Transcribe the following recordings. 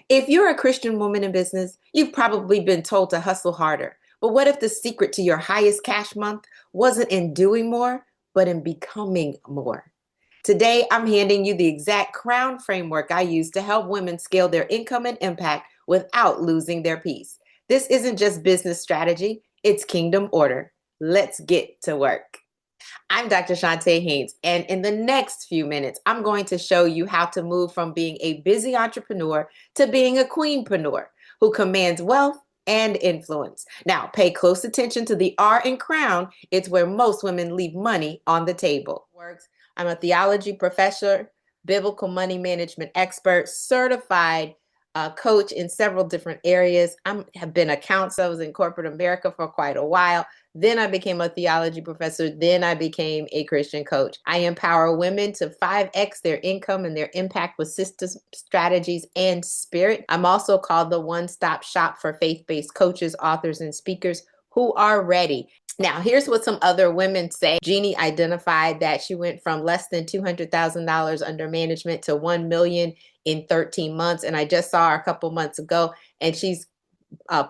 If you're a Christian woman in business, you've probably been told to hustle harder. But what if the secret to your highest cash month wasn't in doing more, but in becoming more? Today, I'm handing you the exact crown framework I use to help women scale their income and impact without losing their peace. This isn't just business strategy, it's kingdom order. Let's get to work. I'm Dr. Chonta Haynes, and in the next few minutes, I'm going to show you how to move from being a busy entrepreneur to being a queenpreneur who commands wealth and influence. Now, pay close attention to the R in crown. It's where most women leave money on the table. I'm a theology professor, biblical money management expert, certified coach in several different areas. I have been a counselor. I was in corporate America for quite a while. Then I became a theology professor. Then I became a Christian coach. I empower women to 5x their income and their impact with systems, strategies, and spirit. I'm also called the one-stop shop for faith-based coaches, authors, and speakers who are ready. Now, here's what some other women say. Jeannie identified that she went from less than $200,000 under management to $1 million in 13 months. And I just saw her a couple months ago, and she's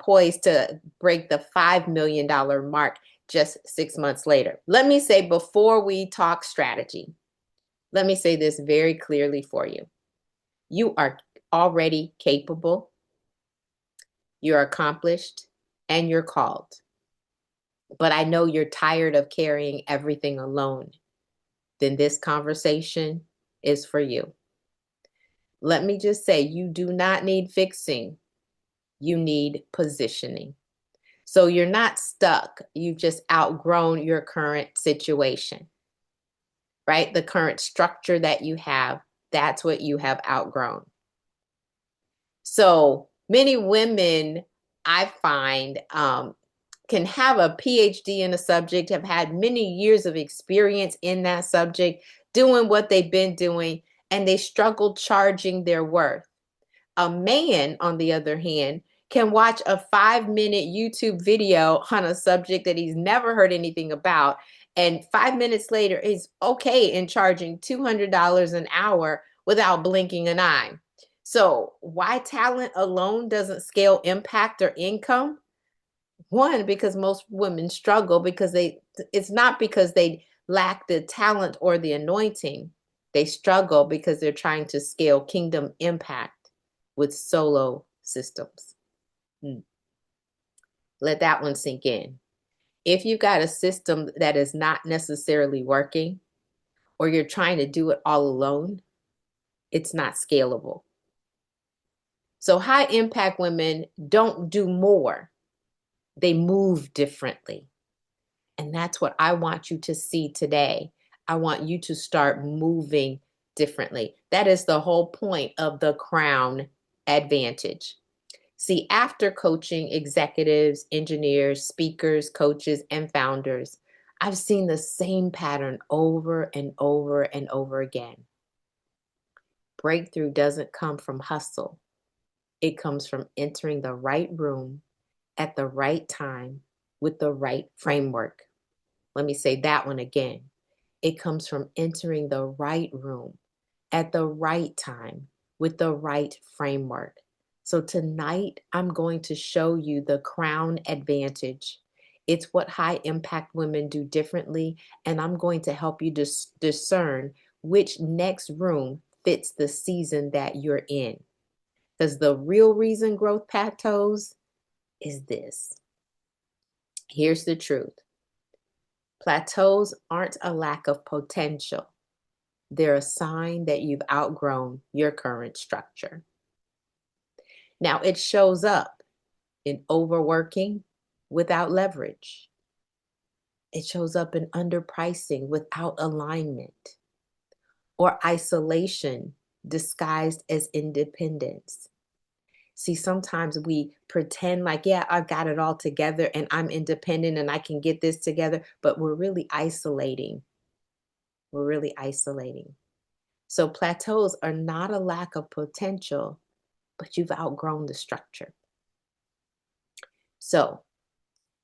poised to break the $5 million mark just 6 months later. Let me say, before we talk strategy, let me say this very clearly for you. You are already capable, you're accomplished, and you're called. But I know you're tired of carrying everything alone. Then this conversation is for you. Let me just say, you do not need fixing. You need positioning. So you're not stuck. You've just outgrown your current situation, right? The current structure that you have, that's what you have outgrown. So many women, I find, can have a PhD in a subject, have had many years of experience in that subject, doing what they've been doing, and they struggle charging their worth. A man, on the other hand, can watch a 5-minute YouTube video on a subject that he's never heard anything about, and 5 minutes later is okay in charging $200 an hour without blinking an eye. So why talent alone doesn't scale impact or income? One, because most women struggle because it's not because they lack the talent or the anointing. They struggle because they're trying to scale kingdom impact with solo systems. Let that one sink in. If you've got a system that is not necessarily working, or you're trying to do it all alone, it's not scalable. So high impact women don't do more. They move differently. And that's what I want you to see today. I want you to start moving differently. That is the whole point of the crown advantage. See, after coaching executives, engineers, speakers, coaches, and founders, I've seen the same pattern over and over and over again. Breakthrough doesn't come from hustle. It comes from entering the right room at the right time with the right framework. Let me say that one again. It comes from entering the right room at the right time with the right framework. So tonight, I'm going to show you the crown advantage. It's what high impact women do differently, and I'm going to help you discern which next room fits the season that you're in. Because the real reason growth plateaus is this. Here's the truth. Plateaus aren't a lack of potential. They're a sign that you've outgrown your current structure. Now, it shows up in overworking without leverage. It shows up in underpricing without alignment, or isolation disguised as independence. See, sometimes we pretend like, yeah, I've got it all together and I'm independent and I can get this together, but we're really isolating. We're really isolating. So plateaus are not a lack of potential, but you've outgrown the structure. So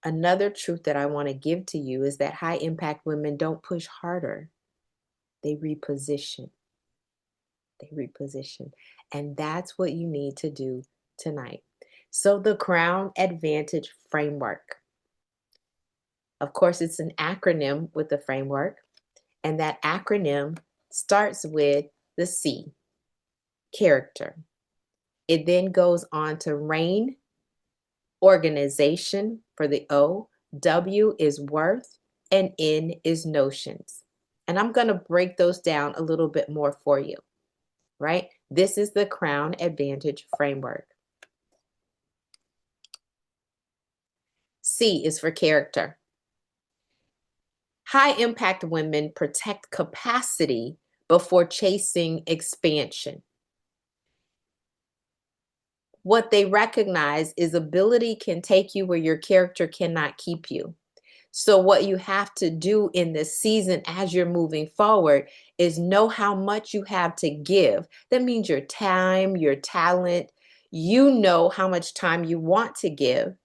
another truth that I want to give to you is that high impact women don't push harder. They reposition. They reposition. And that's what you need to do tonight. So the Crown Advantage Framework. Of course, it's an acronym with the framework. And that acronym starts with the C, character. It then goes on to reign, organization for the O, W is worth, and N is notions. And I'm going to break those down a little bit more for you, right? This is the Crown Advantage Framework. C is for character. High impact women protect capacity before chasing expansion. What they recognize is ability can take you where your character cannot keep you. So what you have to do in this season as you're moving forward is know how much you have to give. That means your time, your talent. You know how much time you want to give,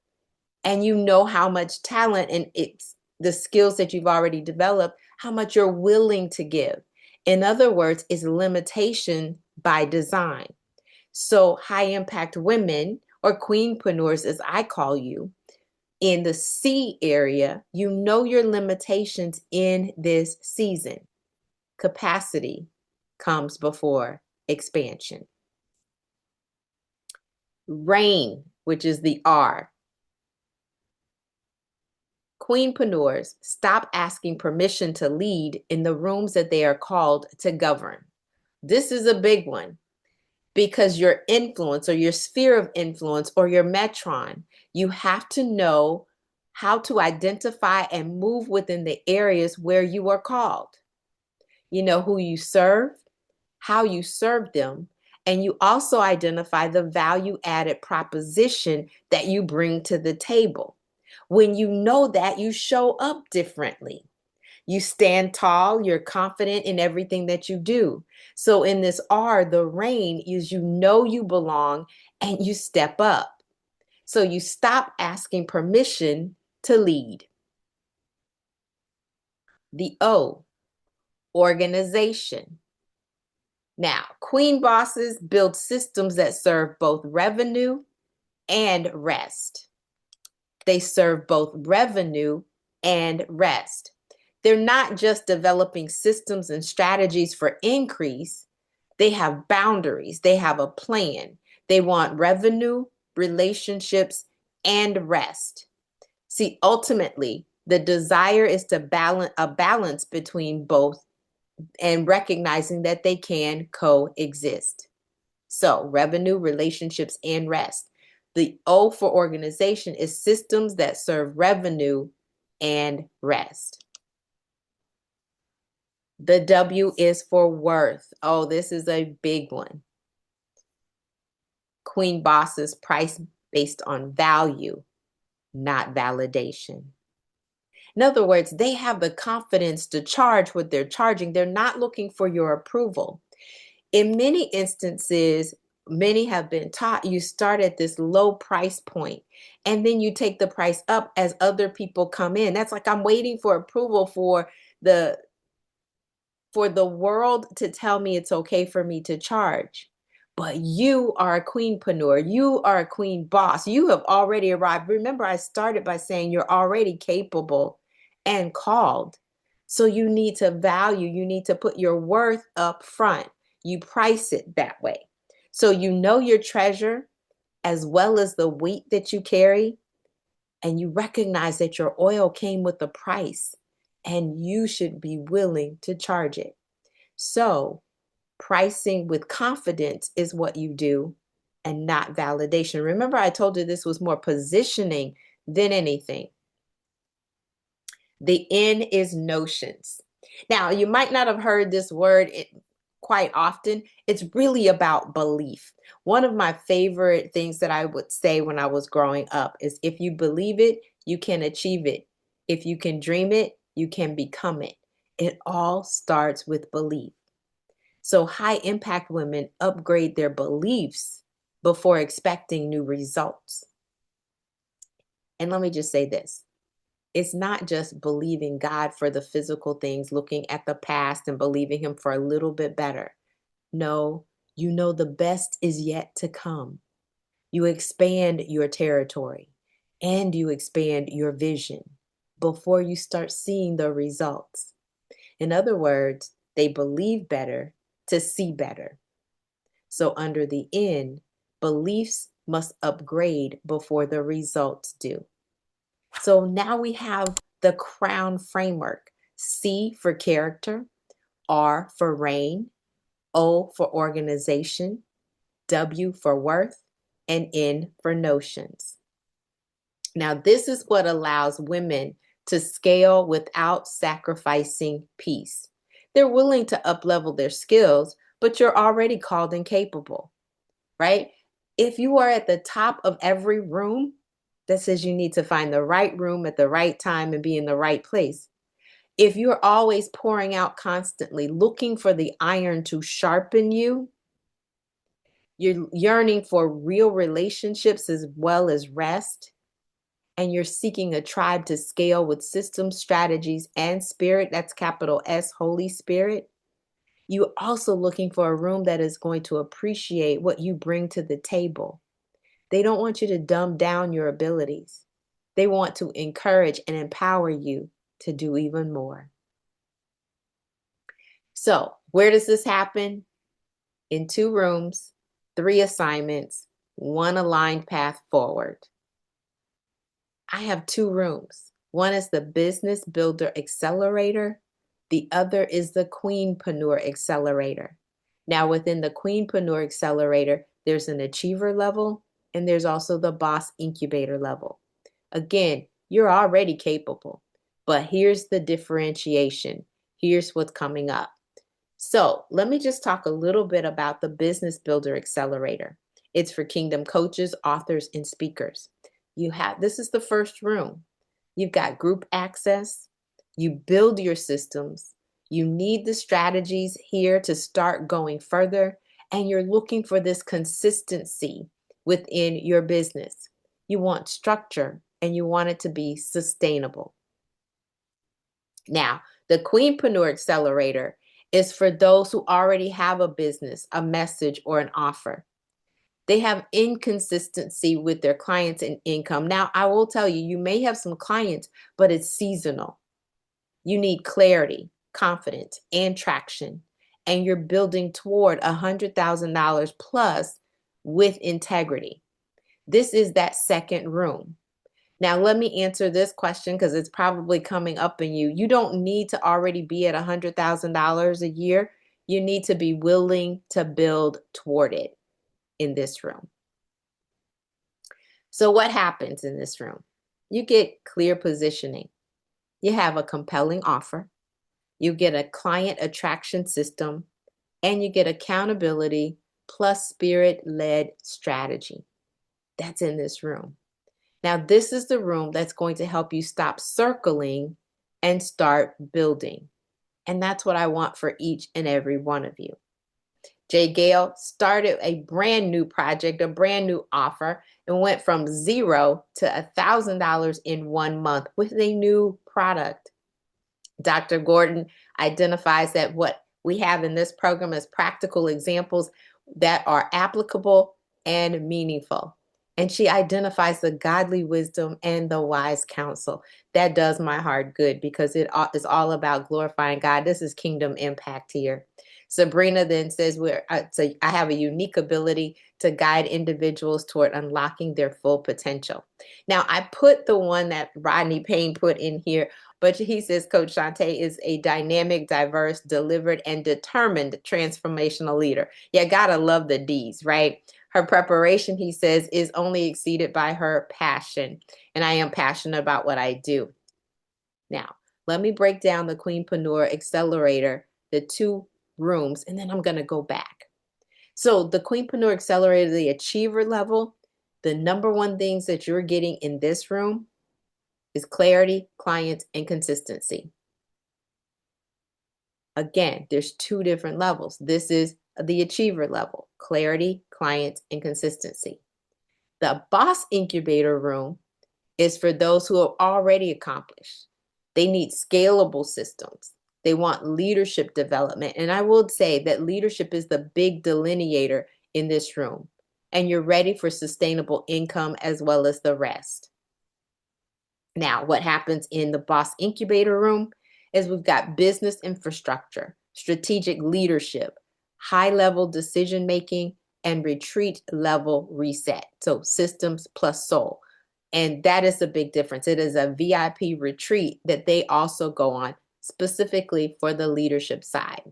and you know how much talent and it's the skills that you've already developed, how much you're willing to give. In other words, is limitation by design. So high impact women, or queenpreneurs as I call you, in the C area, you know your limitations in this season. Capacity comes before expansion. Reign, which is the R. Queenpreneurs stop asking permission to lead in the rooms that they are called to govern. This is a big one because your influence or your sphere of influence or your metron, you have to know how to identify and move within the areas where you are called. You know who you serve, how you serve them, and you also identify the value added proposition that you bring to the table. When you know that, you show up differently. You stand tall, you're confident in everything that you do. So in this R, the reign is you know you belong and you step up. So you stop asking permission to lead. The O, organization. Now, queen bosses build systems that serve both revenue and rest. They serve both revenue and rest. They're not just developing systems and strategies for increase. They have boundaries. They have a plan. They want revenue, relationships, and rest. See, ultimately, the desire is to balance between both and recognizing that they can coexist. So revenue, relationships, and rest. The O for organization is systems that serve revenue and rest. The W is for worth. Oh, this is a big one. Queen bosses price based on value, not validation. In other words, they have the confidence to charge what they're charging. They're not looking for your approval. In many instances, many have been taught you start at this low price point and then you take the price up as other people come in. That's like I'm waiting for approval for the world to tell me it's okay for me to charge. But you are a queenpreneur. You are a queen boss. You have already arrived. Remember, I started by saying you're already capable and called. So you need to value, you need to put your worth up front. You price it that way. So you know your treasure as well as the weight that you carry, and you recognize that your oil came with a price and you should be willing to charge it. So pricing with confidence is what you do and not validation. Remember, I told you this was more positioning than anything. The N is notions. Now, you might not have heard this word quite often. It's really about belief. One of my favorite things that I would say when I was growing up is if you believe it, you can achieve it. If you can dream it, you can become it. It all starts with belief. So high impact women upgrade their beliefs before expecting new results. And let me just say this. It's not just believing God for the physical things, looking at the past and believing him for a little bit better. No, You know the best is yet to come. You expand your territory and you expand your vision before you start seeing the results. In other words, they believe better to see better. So, under the N, beliefs must upgrade before the results do. So, now we have the crown framework: C for character, R for reign, O for organization, W for worth, and N for notions. Now, this is what allows women to scale without sacrificing peace. They're willing to uplevel their skills, but you're already called and capable, right? If you are at the top of every room, that says you need to find the right room at the right time and be in the right place. If you're always pouring out constantly, looking for the iron to sharpen you, you're yearning for real relationships as well as rest, and you're seeking a tribe to scale with systems, strategies, and spirit, that's capital S, Holy Spirit. You're also looking for a room that is going to appreciate what you bring to the table. They don't want you to dumb down your abilities. They want to encourage and empower you to do even more. So, where does this happen? In 2 rooms, 3 assignments, 1 aligned path forward. I have 2 rooms. One is the Business Builder Accelerator. The other is the Queenreneur Accelerator. Now, within the Queenreneur Accelerator, there's an achiever level and there's also the boss incubator level. Again, you're already capable, but here's the differentiation. Here's what's coming up. So let me just talk a little bit about the Business Builder Accelerator. It's for Kingdom coaches, authors, and speakers. This is the first room. You've got group access. You build your systems. You need the strategies here to start going further. And you're looking for this consistency within your business. You want structure and you want it to be sustainable. Now, the Queenreneur Accelerator is for those who already have a business, a message, or an offer. They have inconsistency with their clients and income. Now, I will tell you, you may have some clients, but it's seasonal. You need clarity, confidence, and traction. And you're building toward $100,000 plus with integrity. This is that second room. Now, let me answer this question because it's probably coming up in you. You don't need to already be at $100,000 a year. You need to be willing to build toward it in this room. So what happens in this room? You get clear positioning. You have a compelling offer. You get a client attraction system, and you get accountability plus spirit-led strategy. That's in this room. Now, this is the room that's going to help you stop circling and start building. And that's what I want for each and every one of you. Jay Gale started a brand new project, a brand new offer, and went from $0 to $1,000 in 1 month with a new product. Dr. Gordon identifies that what we have in this program is practical examples that are applicable and meaningful. And she identifies the godly wisdom and the wise counsel. That does my heart good because it is all about glorifying God. This is kingdom impact here. Sabrina then says, I have a unique ability to guide individuals toward unlocking their full potential. Now, I put the one that Rodney Payne put in here, but he says Coach Chonta is a dynamic, diverse, delivered, and determined transformational leader. Yeah, gotta love the D's, right? Her preparation, he says, is only exceeded by her passion. And I am passionate about what I do. Now, let me break down the Queenreneur Accelerator, the 2 rooms, and then I'm going to go back. So the Queenreneur Accelerator, the achiever level, the number one things that you're getting in this room is clarity, clients, and consistency. Again, there's 2 different levels. This is the achiever level, clarity, clients, and consistency. The boss incubator room is for those who have already accomplished. They need scalable systems, They want leadership development. And I will say that leadership is the big delineator in this room. And you're ready for sustainable income as well as the rest. Now, what happens in the boss incubator room is we've got business infrastructure, strategic leadership, high level decision making, and retreat level reset. So systems plus soul. And that is a big difference. It is a VIP retreat that they also go on specifically for the leadership side.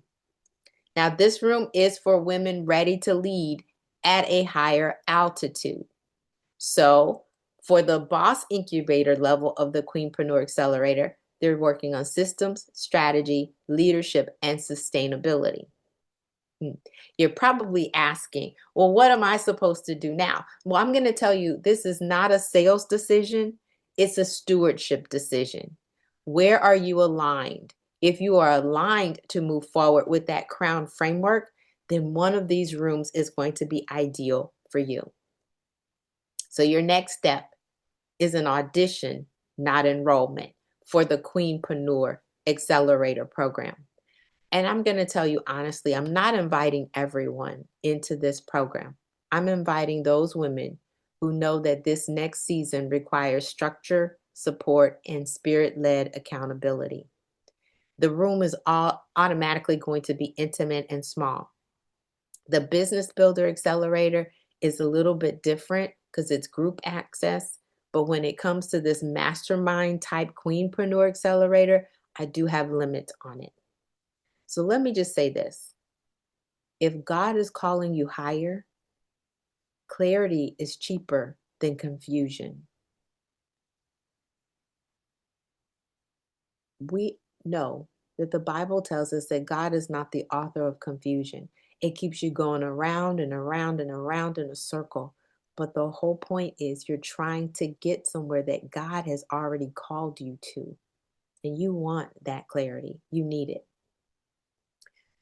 Now, this room is for women ready to lead at a higher altitude. So for the boss incubator level of the Queenreneur Accelerator, they're working on systems, strategy, leadership, and sustainability. You're probably asking, well, what am I supposed to do now? Well, I'm going to tell you, this is not a sales decision. It's a stewardship decision. Where are you aligned? If you are aligned to move forward with that crown framework, then one of these rooms is going to be ideal for you. So your next step is an audition, not enrollment, for the Queenreneur Accelerator program. And I'm going to tell you honestly, I'm not inviting everyone into this program. I'm inviting those women who know that this next season requires structure, support, and spirit-led accountability. The room is all automatically going to be intimate and small. The Business Builder Accelerator is a little bit different because it's group access. But when it comes to this mastermind type Queenreneur Accelerator, I do have limits on it. So let me just say this. If God is calling you higher, clarity is cheaper than confusion. We know that the Bible tells us that God is not the author of confusion. It keeps you going around and around and around in a circle. But the whole point is you're trying to get somewhere that God has already called you to. And you want that clarity. You need it.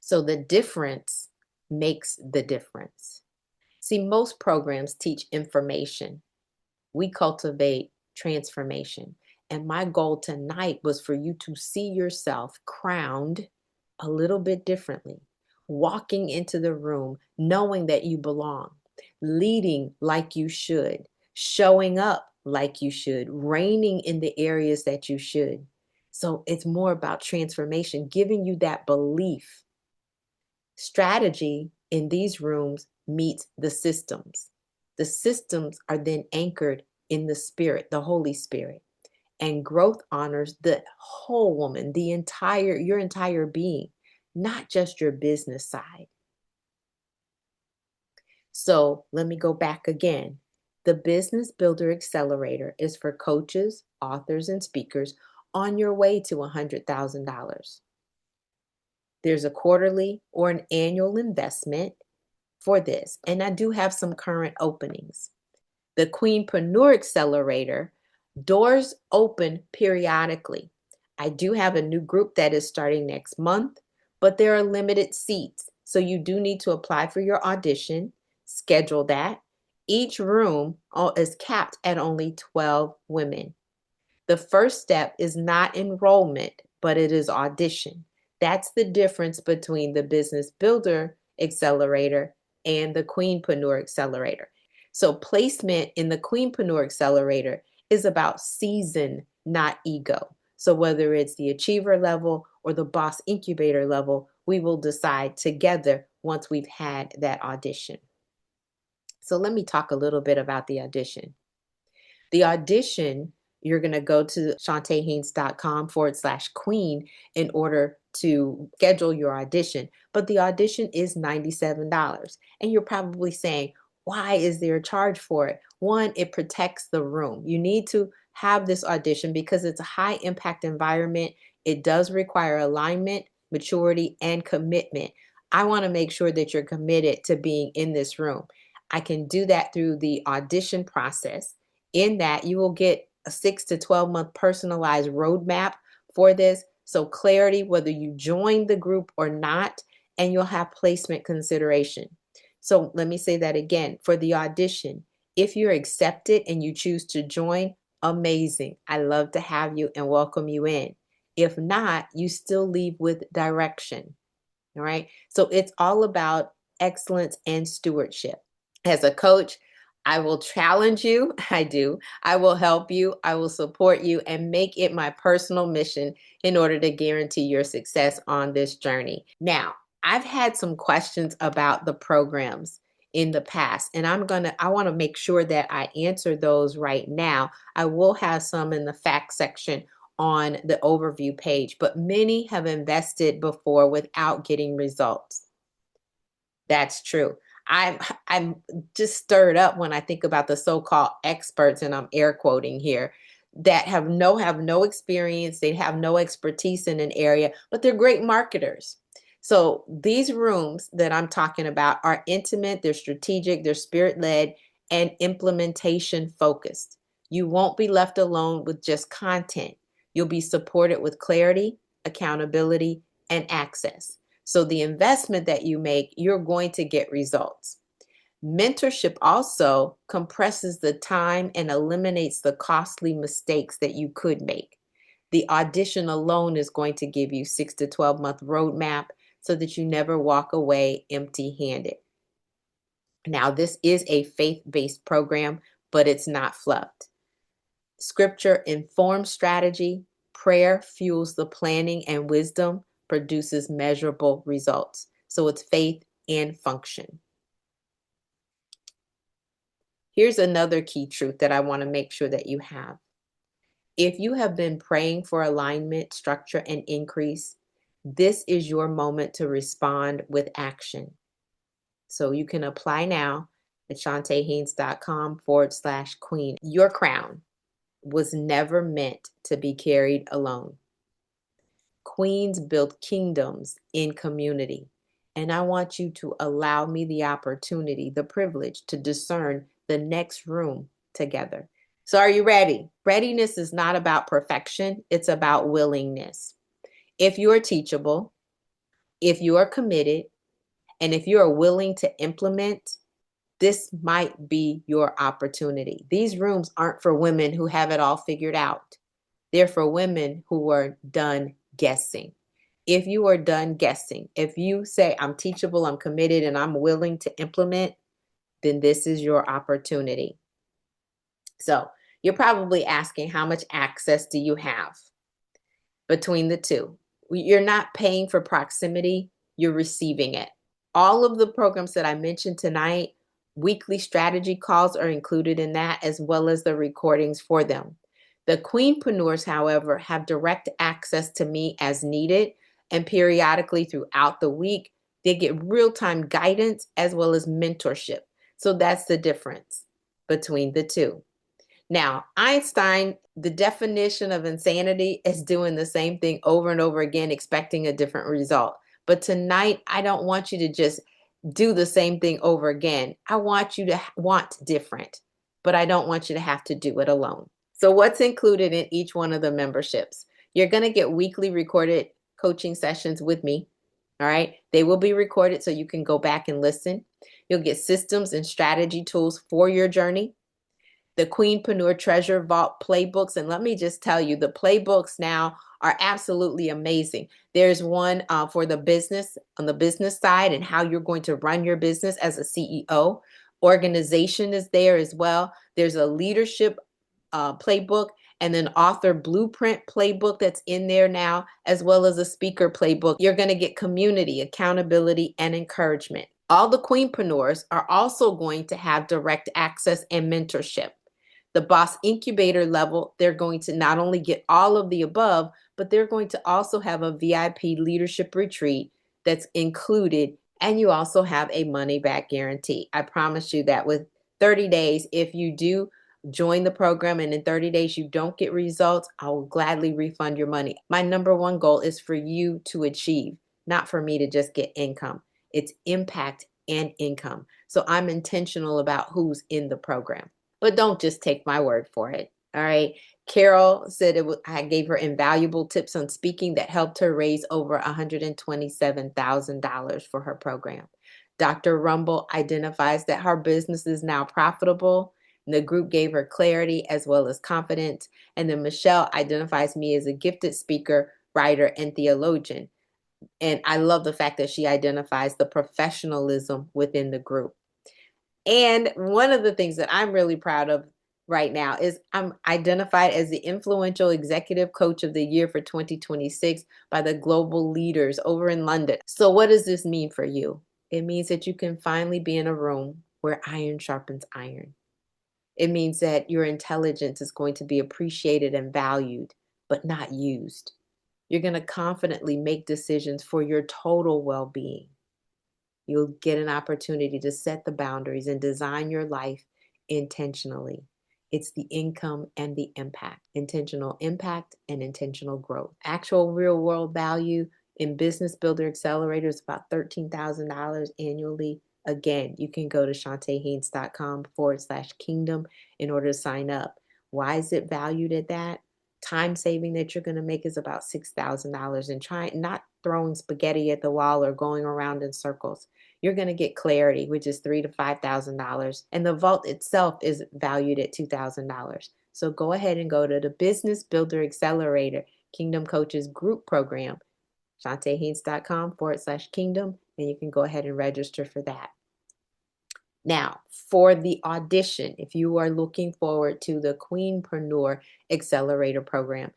So the difference makes the difference. See, most programs teach information. We cultivate transformation. And my goal tonight was for you to see yourself crowned a little bit differently, walking into the room knowing that you belong, leading like you should, showing up like you should, reigning in the areas that you should. So it's more about transformation, giving you that belief. Strategy in these rooms meets the systems. The systems are then anchored in the Spirit, the Holy Spirit. And growth honors the whole woman, your entire being, not just your business side. So let me go back again. The Business Builder Accelerator is for coaches, authors, and speakers on your way to $100,000. There's a quarterly or an annual investment for this, and I do have some current openings. The Queenreneur Accelerator, doors open periodically. I do have a new group that is starting next month, but there are limited seats. So you do need to apply for your audition, schedule that. Each room is capped at only 12 women. The first step is not enrollment, but it is audition. That's the difference between the Business Builder Accelerator and the Queenreneur Accelerator. So placement in the Queenreneur Accelerator is about season, not ego. So whether it's the achiever level or the boss incubator level, we will decide together once we've had that audition. So let me talk a little bit about the audition. The audition, you're going to go to chontahaynes.com/queen in order to schedule your audition. But the audition is $97. And you're probably saying, why is there a charge for it? One, it protects the room. You need to have this audition because it's a high impact environment. It does require alignment, maturity, and commitment. I want to make sure that you're committed to being in this room. I can do that through the audition process. In that, you will get a 6 to 12 month personalized roadmap for this. So clarity, whether you join the group or not, and you'll have placement consideration. So let me say that again. For the audition, if you're accepted and you choose to join, amazing. I love to have you and welcome you in. If not, you still leave with direction. All right. So it's all about excellence and stewardship. As a coach, I will challenge you. I do. I will help you. I will support you and make it my personal mission in order to guarantee your success on this journey. Now, I've had some questions about the programs in the past, and I want to make sure that I answer those right now. I will have some in the fact section on the overview page, but many have invested before without getting results. That's true. I'm just stirred up when I think about the so-called experts, and I'm air quoting here, that have no experience, they have no expertise in an area, but they're great marketers. So these rooms that I'm talking about are intimate, they're strategic, they're spirit-led, and implementation focused. You won't be left alone with just content. You'll be supported with clarity, accountability, and access. So the investment that you make, you're going to get results. Mentorship also compresses the time and eliminates the costly mistakes that you could make. The audition alone is going to give you 6 to 12 month roadmap so that you never walk away empty-handed. Now, this is a faith-based program, but it's not fluffed. Scripture informs strategy, prayer fuels the planning, and wisdom produces measurable results. So it's faith and function. Here's another key truth that I want to make sure that you have. If you have been praying for alignment, structure, and increase, this is your moment to respond with action. So you can apply now at chontahaynes.com/queen. Your crown was never meant to be carried alone. Queens build kingdoms in community. And I want you to allow me the opportunity, the privilege to discern the next room together. So are you ready? Readiness is not about perfection. It's about willingness. If you are teachable, if you are committed, and if you are willing to implement, this might be your opportunity. These rooms aren't for women who have it all figured out. They're for women who are done guessing. If you are done guessing, if you say, I'm teachable, I'm committed, and I'm willing to implement, then this is your opportunity. So you're probably asking, how much access do you have between the two? You're not paying for proximity, you're receiving it. All of the programs that I mentioned tonight, weekly strategy calls are included in that, as well as the recordings for them. The Queenpreneurs, however, have direct access to me as needed, and periodically throughout the week, they get real-time guidance as well as mentorship. So that's the difference between the two. Now, Einstein, the definition of insanity is doing the same thing over and over again, expecting a different result. But tonight, I don't want you to just do the same thing over again. I want you to want different, but I don't want you to have to do it alone. So what's included in each one of the memberships? You're going to get weekly recorded coaching sessions with me. All right. They will be recorded so you can go back and listen. You'll get systems and strategy tools for your journey. The Queenpreneur Treasure Vault playbooks. And let me just tell you, the playbooks now are absolutely amazing. There's one for the business, on the business side, and how you're going to run your business as a CEO. Organization is there as well. There's a leadership playbook, and then author blueprint playbook that's in there now, as well as a speaker playbook. You're going to get community, accountability, and encouragement. All the Queenpreneurs are also going to have direct access and mentorship. The boss incubator level, they're going to not only get all of the above, but they're going to also have a VIP leadership retreat that's included. And you also have a money back guarantee. I promise you that with 30 days, if you do join the program and in 30 days you don't get results, I will gladly refund your money. My number one goal is for you to achieve, not for me to just get income. It's impact and income. So I'm intentional about who's in the program. But don't just take my word for it. All right. Carol said I gave her invaluable tips on speaking that helped her raise over $127,000 for her program. Dr. Rumble identifies that her business is now profitable. And the group gave her clarity as well as confidence. And then Michelle identifies me as a gifted speaker, writer, and theologian. And I love the fact that she identifies the professionalism within the group. And one of the things that I'm really proud of right now is I'm identified as the influential executive coach of the year for 2026 by the global leaders over in London. So what does this mean for you? It means that you can finally be in a room where iron sharpens iron. It means that your intelligence is going to be appreciated and valued, but not used. You're going to confidently make decisions for your total well-being. You'll get an opportunity to set the boundaries and design your life intentionally. It's the income and the impact, intentional impact and intentional growth. Actual real world value in Business Builder Accelerator is about $13,000 annually. Again, you can go to chontahaynes.com/kingdom in order to sign up. Why is it valued at that? Time saving that you're going to make is about $6,000, and not throwing spaghetti at the wall or going around in circles. You're going to get clarity, which is $3,000 to $5,000, and the vault itself is valued at $2,000. So go ahead and go to the Business Builder Accelerator Kingdom Coaches Group Program, chontahaynes.com/kingdom, and you can go ahead and register for that. Now, for the audition, if you are looking forward to the Queenreneur Accelerator program,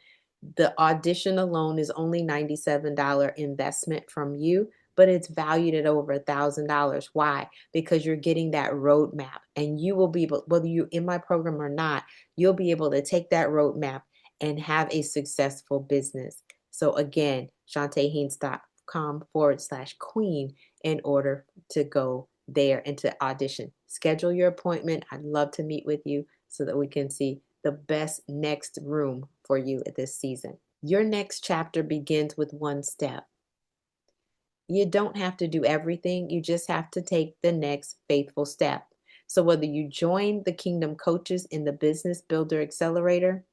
the audition alone is only $97 investment from you, but it's valued at over $1,000. Why? Because you're getting that roadmap, and you will be able, whether you're in my program or not, you'll be able to take that roadmap and have a successful business. So again, chontahaynes.com/queen in order to go there and to audition. Schedule your appointment. I'd love to meet with you so that we can see the best next room for you at this season. Your next chapter begins with one step. You don't have to do everything. You just have to take the next faithful step. So whether you join the Kingdom Coaches in the Business Builder Accelerator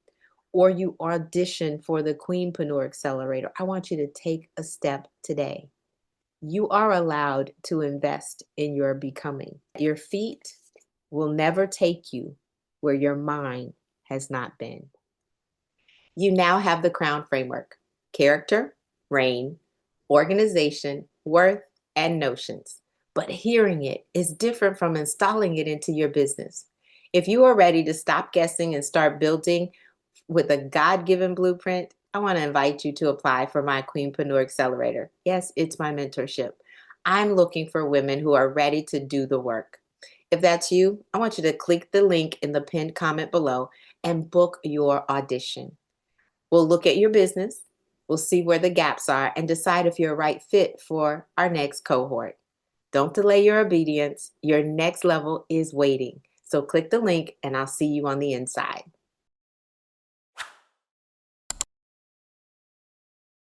or you audition for the Queenreneur Accelerator, I want you to take a step today. You are allowed to invest in your becoming. Your feet will never take you where your mind has not been. You now have the crown framework: character, reign, organization, worth, and notions. But hearing it is different from installing it into your business. If you are ready to stop guessing and start building with a God-given blueprint, I want to invite you to apply for my Queenreneur Accelerator. Yes, it's my mentorship. I'm looking for women who are ready to do the work. If that's you, I want you to click the link in the pinned comment below and book your audition. We'll look at your business, we'll see where the gaps are, and decide if you're a right fit for our next cohort. Don't delay your obedience. Your next level is waiting. So click the link and I'll see you on the inside.